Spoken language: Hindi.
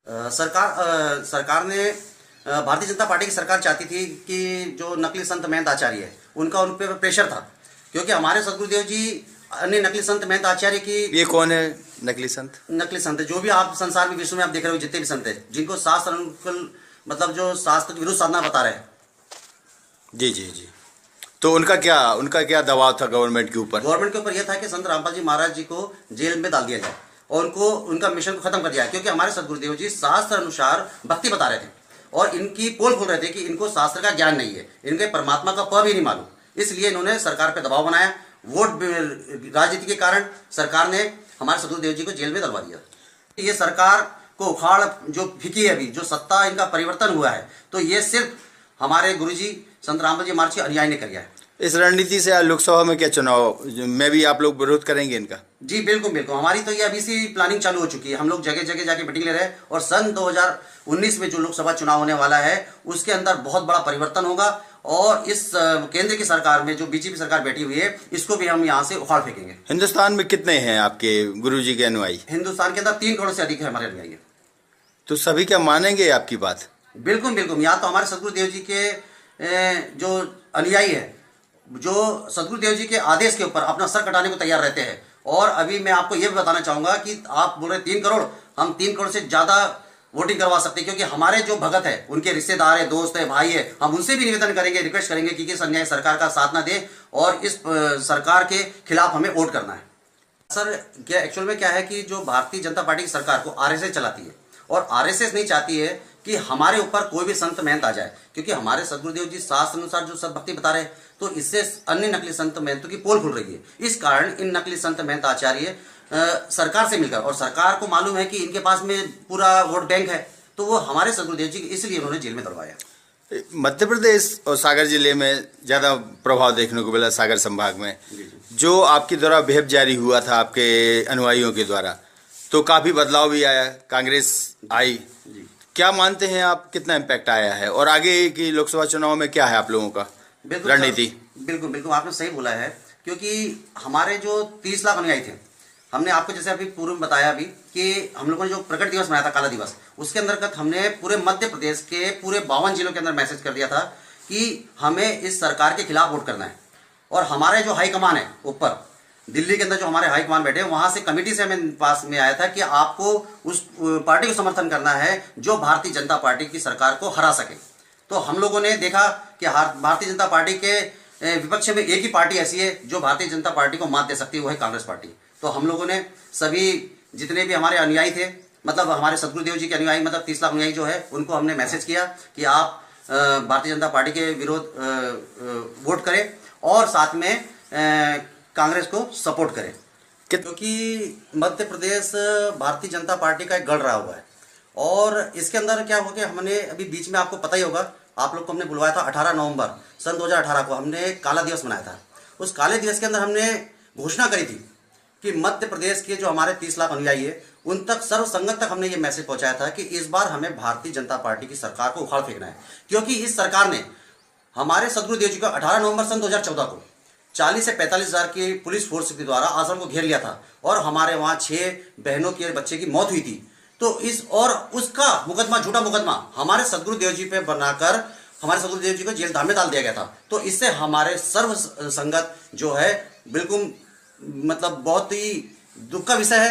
सरकार ने भारतीय जनता पार्टी की सरकार चाहती थी कि जो नकली संत महंत आचार्य है उनका उन पर प्रेशर था, क्योंकि हमारे सदगुरुदेव जी अन्य नकली संत महंत आचार्य की। ये कौन है नकली संत? नकली संत जो भी आप संसार में विश्व में आप देख रहे हो, जितने भी संत हैं जिनको शास्त्र अनुकूल मतलब जो शास्त्र के विरुद्ध साधना बता रहे हैं। जी जी जी। तो उनका क्या दबाव था गवर्नमेंट के ऊपर? गवर्नमेंट के ऊपर यह था कि संत रामपाल जी महाराज जी को जेल में डाल दिया जाए और उनको उनका मिशन को खत्म कर दिया, क्योंकि हमारे सदगुरुदेव जी शास्त्र अनुसार भक्ति बता रहे थे और इनकी पोल खोल रहे थे कि इनको शास्त्र का ज्ञान नहीं है, इनके परमात्मा का प भी नहीं मालूम। इसलिए इन्होंने सरकार पर दबाव बनाया। वोट राजनीति के कारण सरकार ने हमारे सदगुरुदेव जी को जेल में डलवा दिया। ये सरकार को उखाड़ जो फिकी है, अभी जो सत्ता इनका परिवर्तन हुआ है, तो ये सिर्फ हमारे गुरुजी संत रामपाल जी महाराज के अनुयायी ने किया है। इस रणनीति से लोकसभा में क्या चुनाव में भी आप लोग विरोध करेंगे इनका? जी बिल्कुल बिल्कुल, हमारी तो ये अभी से प्लानिंग चालू हो चुकी है। हम लोग जगह जगह जाके मीटिंग ले रहे हैं और सन 2019 में जो लोकसभा चुनाव होने वाला है उसके अंदर बहुत बड़ा परिवर्तन होगा और इस केंद्र की सरकार में जो बीजेपी सरकार बैठी हुई है इसको भी हम यहाँ से उखाड़ फेंकेंगे। हिंदुस्तान में कितने हैं आपके गुरुजी के अनुयायी? हिंदुस्तान के अंदर 3 करोड़ से अधिक है हमारे अनुयायी। तो सभी क्या मानेंगे आपकी बात? बिल्कुल बिल्कुल, यहाँ तो हमारे सदगुरुदेव जी के जो अनुयायी है, जो सदगुरुदेव जी के आदेश के ऊपर अपना सर कटाने को तैयार रहते हैं। और अभी मैं आपको यह भी बताना चाहूंगा कि आप बोल रहे 3 करोड़, हम 3 करोड़ से ज्यादा वोटिंग करवा सकते हैं, क्योंकि हमारे जो भगत है, उनके रिश्तेदार है, दोस्त है, भाई है, हम उनसे भी निवेदन करेंगे, रिक्वेस्ट करेंगे कि इस अन्याय सरकार का साथ ना दें और इस सरकार के खिलाफ हमें वोट करना है। सर क्या एक्चुअल में क्या है कि जो भारतीय जनता पार्टी की सरकार को आरएसएस चलाती है और आरएसएस नहीं चाहती है कि हमारे ऊपर कोई भी संत महंत आ जाए, क्योंकि हमारे सदगुरुदेव जी शास्त्र अनुसार जो सब भक्ति बता रहे हैं, तो इससे अन्य नकली संत महंतों की पोल खुल रही है। इस कारण इन नकली संत महंत आचार्य सरकार से मिलकर, और सरकार को मालूम है कि इनके पास में पूरा वोट बैंक है, तो वो हमारे सदगुरुदेव जी इसलिए उन्होंने जेल में दलवाया। मध्य प्रदेश और सागर जिले में ज़्यादा प्रभाव देखने को मिला। सागर संभाग में जो आपके द्वारा विहिप जारी हुआ था आपके अनुयायियों के द्वारा, तो काफ़ी बदलाव भी आया, कांग्रेस आई। क्या मानते हैं आप, कितना इम्पैक्ट आया है और आगे की लोकसभा चुनाव में क्या है आप लोगों का रणनीति? बिल्कुल बिल्कुल, आपने सही बोला है, क्योंकि हमारे जो 30 लाख अनुयायी थे, हमने आपको जैसे अभी पूर्व में बताया अभी कि हम लोगों ने जो प्रकट दिवस मनाया था, काला दिवस, उसके अंतर्गत हमने पूरे मध्य प्रदेश के पूरे 52 जिलों के अंदर मैसेज कर दिया था कि हमें इस सरकार के खिलाफ वोट करना है। और हमारे जो हाईकमान है ऊपर दिल्ली के अंदर, जो हमारे हाईकमान बैठे, वहां से कमेटी से हमें पास में आया था कि आपको उस पार्टी को समर्थन करना है जो भारतीय जनता पार्टी की सरकार को हरा सके। तो हम लोगों ने देखा कि भारतीय जनता पार्टी के विपक्ष में एक ही पार्टी ऐसी है जो भारतीय जनता पार्टी को मात दे सकती है, वो है कांग्रेस पार्टी। तो हम लोगों ने सभी जितने भी हमारे अनुयायी थे, मतलब हमारे सदगुरुदेव जी के अनुयायी, मतलब 30 लाख अनुयायी जो है, उनको हमने मैसेज किया कि आप भारतीय जनता पार्टी के विरोध वोट करें और साथ में कांग्रेस को सपोर्ट करें, क्योंकि मध्य प्रदेश भारतीय जनता पार्टी का एक गढ़ रहा हुआ है। और इसके अंदर क्या हो गया, हमने अभी बीच में आपको पता ही होगा, आप लोग को हमने बुलवाया था 18 नवंबर सन 2018 को, हमने काला दिवस मनाया था। उस काले दिवस के अंदर हमने घोषणा करी थी कि मध्य प्रदेश के जो हमारे 30 लाख अनुयायी है, उन तक सर्वसंगत तक हमने ये मैसेज पहुंचाया था कि इस बार हमें भारतीय जनता पार्टी की सरकार को उखाड़ फेंकना है, क्योंकि इस सरकार ने हमारे सदगुरुदेव जी को 18 नवंबर सन 2014 को 40 से 45 हज़ार की पुलिस फोर्स के द्वारा आश्रम को घेर लिया था और हमारे वहाँ 6 बहनों के बच्चे की मौत हुई थी। तो इस और उसका मुकदमा, झूठा मुकदमा हमारे सदगुरुदेव जी पे बनाकर हमारे सदगुरुदेव जी को जेल धाम में डाल दिया गया था। तो इससे हमारे सर्व संगत जो है, बिल्कुल मतलब बहुत ही दुख का विषय है।